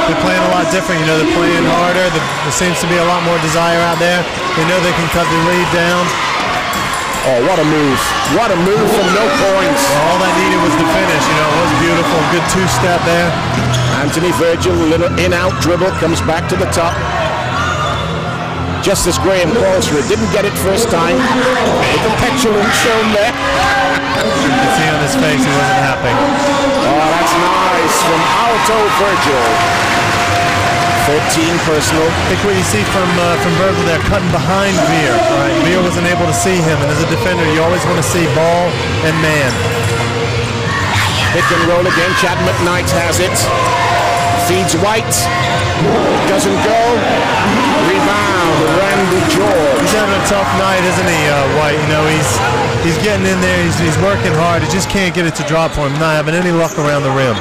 they're playing a lot different. You know, they're playing harder. There seems to be a lot more desire out there. They know they can cut the lead down. Oh, what a move. What a move from no points. Well, all that needed was the finish. You know, it was beautiful. Good two-step there. Anthony Virgil, a little in-out dribble, comes back to the top. Justice Graham calls for it. Didn't get it first time. With the petulance shown there. You can see on his face he wasn't happy. Oh, that's nice from Alto Virgil. 13 personal. I think what you see from Virgil there, cutting behind Veer. Right, Veer wasn't able to see him, and as a defender, you always want to see ball and man. Pick and roll again. Chad McKnight has it. Feeds White. Doesn't go. Rebound. Randy George. He's having a tough night, isn't he, White? You know, he's getting in there. He's working hard. He just can't get it to drop for him. Not having any luck around the rim.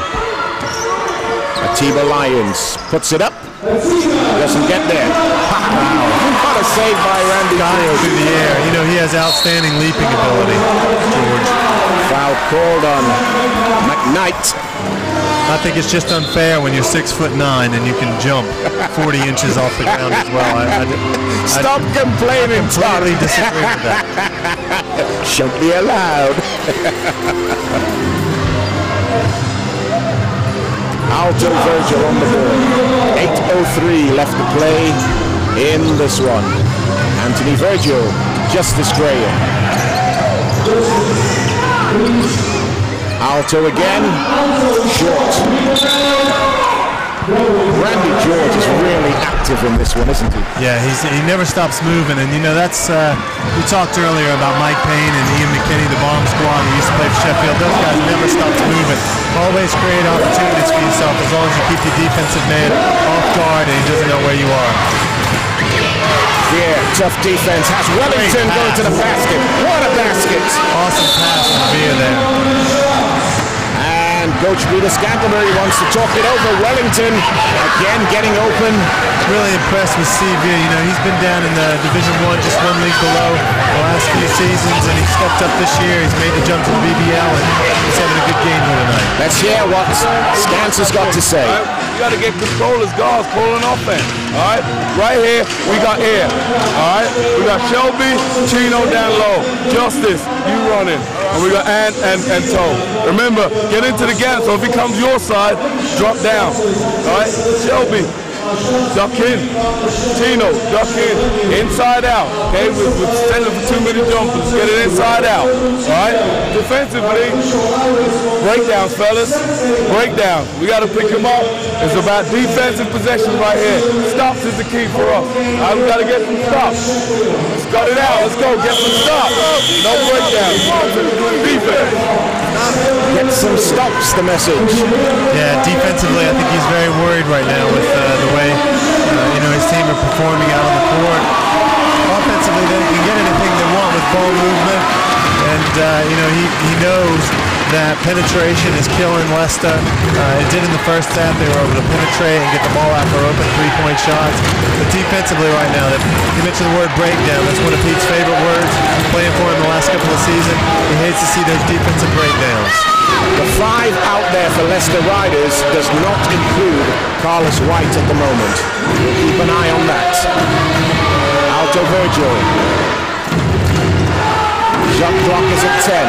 Atiba Lyons puts it up. Doesn't get there. Wow. What a save by Randy George. Through the air. You know, he has outstanding leaping ability, George. Foul called on McKnight. I think it's just unfair when you're 6'9" and you can jump 40 inches off the ground as well. Stop complaining, Totally disagree with that. Shouldn't be allowed. Alto Virgil on the board. 8:03 left to play in this one. Anthony Virgil, Justice Graham. Alto again, short. Randy George is really active in this one, isn't he? Yeah, he never stops moving, and you know that's we talked earlier about Mike Payne and Ian McKinney, the bomb squad who used to play for Sheffield. Those guys never stopped moving. Always create opportunities for yourself as long as you keep your defensive man off guard and he doesn't know where you are. Yeah, tough defense. Has Wellington going to the basket. What a basket! Awesome pass from Veer there. And Coach Peter Scantlebury wants to talk it over. Wellington again getting open. Really impressed with Steve Veer. You know, he's been down in the Division I, just one league below the last few seasons, and he stepped up this year. He's made the jump to the BBL, and he's having a good game here tonight. Let's hear what Scans has got to say. You got to get control as guards pulling offense. All right, right here we got air. All right, we got Shelby, Chino down low, Justice, you running, and we got and Toe. Remember, get into the gap. So if he comes your side, drop down. All right, Shelby. Duck in. Tino, duck in. Inside out. Okay, we're sending for too many jumpers. Get it inside out. Alright? Defensively, breakdowns, fellas. Breakdown. We got to pick him up. It's about defensive possession right here. Stops is the key for us. Alright, we got to get some stops. Let's cut it out. Let's go. Get some stops. No breakdowns. Defense. Get some stops, the message. Yeah, defensively, I think he's very worried right now with the way you know his team are performing out on the court. Offensively, they can get anything they want with ball movement, and you know he knows that penetration is killing Leicester. It did in the first half. They were able to penetrate and get the ball out for open three-point shots. But defensively right now, you mentioned the word breakdown. That's one of Pete's favorite words, playing for him the last couple of seasons. He hates to see those defensive breakdowns. The 5 out there for Leicester Riders does not include Carlos White at the moment. We'll keep an eye on that. Alto Virgil. Shot clock is at 10.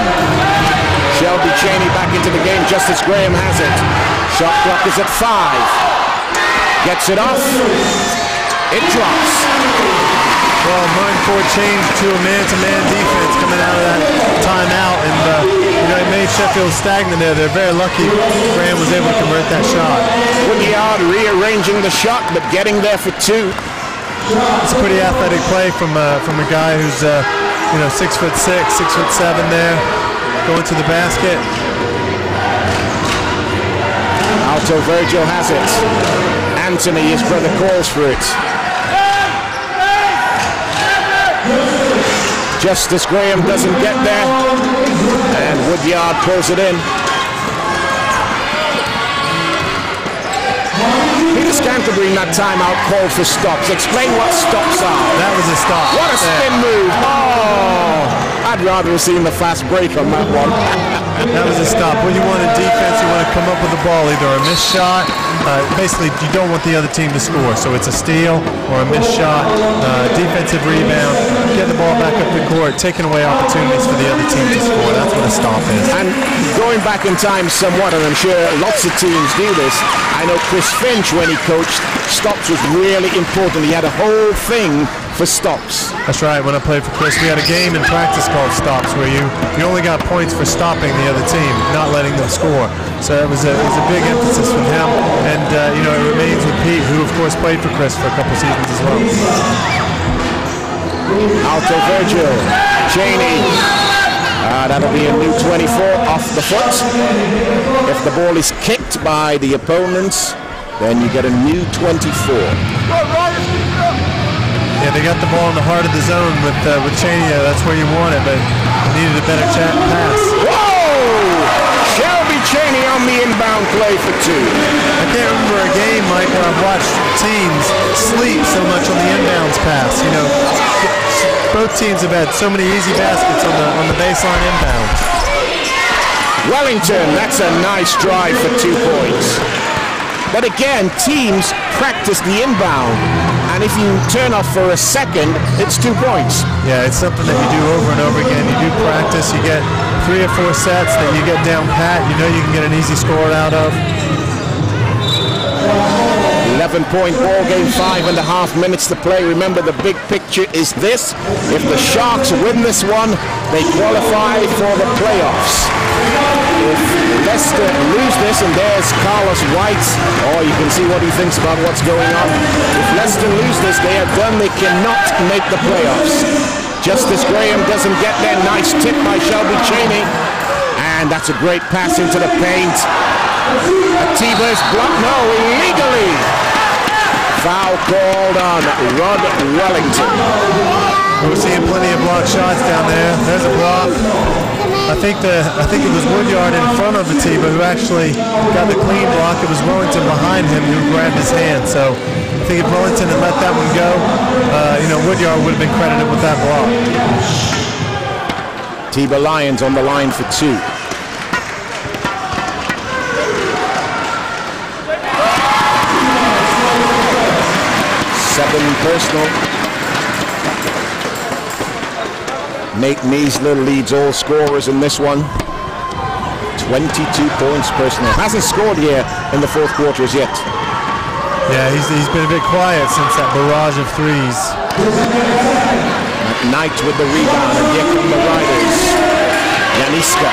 Shelby Cheney back into the game. Justice Graham has it. Shot clock is at 5. Gets it off. It drops. Well, mindful change to a man-to-man defense coming out of that timeout, and you know, it made Sheffield stagnant there. They're very lucky Graham was able to convert that shot. Woodyard rearranging the shot, but getting there for 2. It's a pretty athletic play from a guy who's you know 6'6", 6'7" there, going to the basket. Alto Virgil has it. Anthony, his brother, calls for it. Justice Graham doesn't get there, and Woodyard pulls it in. Peter Scantlebury in that timeout called for stops. Explain what stops are. That was a stop. What a spin move. Oh, I'd rather have seen the fast break on that one. That was a stop. What you want in defense, you want to come up with the ball, either a missed shot. Basically, you don't want the other team to score. So it's a steal or a missed shot, defensive rebound, get the ball back up the court, taking away opportunities for the other team to score. That's what a stop is. And going back in time somewhat, and I'm sure lots of teams do this, I know Chris Finch, when he coached, stops was really important. He had a whole thing for stops. That's right. When I played for Chris, we had a game in practice called stops, where you only got points for stopping the other team, not letting them score. So it was a big emphasis from him, and you know, it remains with Pete, who of course played for Chris for a couple seasons as well. Alto Virgil, Cheney. That'll be a new 24 off the foot. If the ball is kicked by the opponents, then you get a new 24. Yeah, they got the ball in the heart of the zone with Cheney. That's where you want it, but needed a better pass. Whoa! Shelby Cheney on the inbound play for two. I can't remember a game, Mike, where I've watched teams sleep so much on the inbounds pass. You know, both teams have had so many easy baskets on the baseline inbounds. Wellington, that's a nice drive for 2 points. But again, teams practice the inbound, and if you turn off for a second, it's 2 points. Yeah, it's something that you do over and over again. You do practice, you get 3 or 4 sets that you get down pat, you know you can get an easy score out of. 11-point ball game, 5.5 minutes to play. Remember, the big picture is this: if the Sharks win this one, they qualify for the playoffs. If Leicester lose this, and there's Carlos White, you can see what he thinks about what's going on. If Leicester lose this, they are done. They cannot make the playoffs. Justice Graham doesn't get there. Nice tip by Shelby Cheney, and that's a great pass into the paint. Atiba's blocked. No, illegally. Foul called on Rod Wellington. We're seeing plenty of block shots down there. There's a block. I think it was Woodyard in front of Atiba who actually got the clean block. It was Wellington behind him who grabbed his hand. So I think if Wellington had let that one go, you know, Woodyard would have been credited with that block. Atiba Lions on the line for 2. Seven personal. Nate Niesler leads all scorers in this one. 22 points personal. Hasn't scored here in the fourth quarter as yet. Yeah, he's been a bit quiet since that barrage of threes. Knight with the rebound, and here come the Riders. Janiska.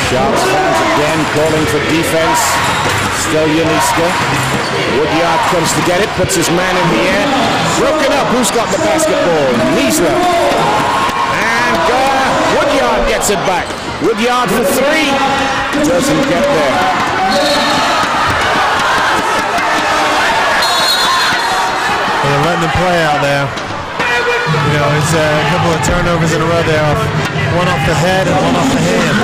Sharks fans again calling for defense. Still Janiska. Woodyard comes to get it, puts his man in the air. Broken up. Who's got the basketball? Niesler. And Woodyard gets it back. Woodyard for 3. Doesn't get there. They're letting them play out there. You know, it's a couple of turnovers in a row there. One off the head and one off the hand.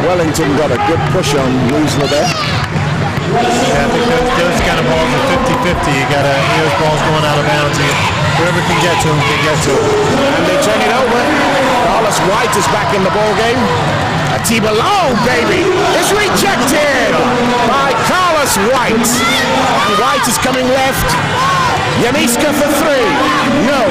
Wellington got a good push on Niesler there. Yeah, I think those kind of balls are 50-50. You got those balls going out of bounds. Whoever can get to them can get to them. And they turn it over. Carlos White is back in the ball game. Atiba Low, baby, is rejected by Carlos White. And White is coming left. Janiska for 3. No.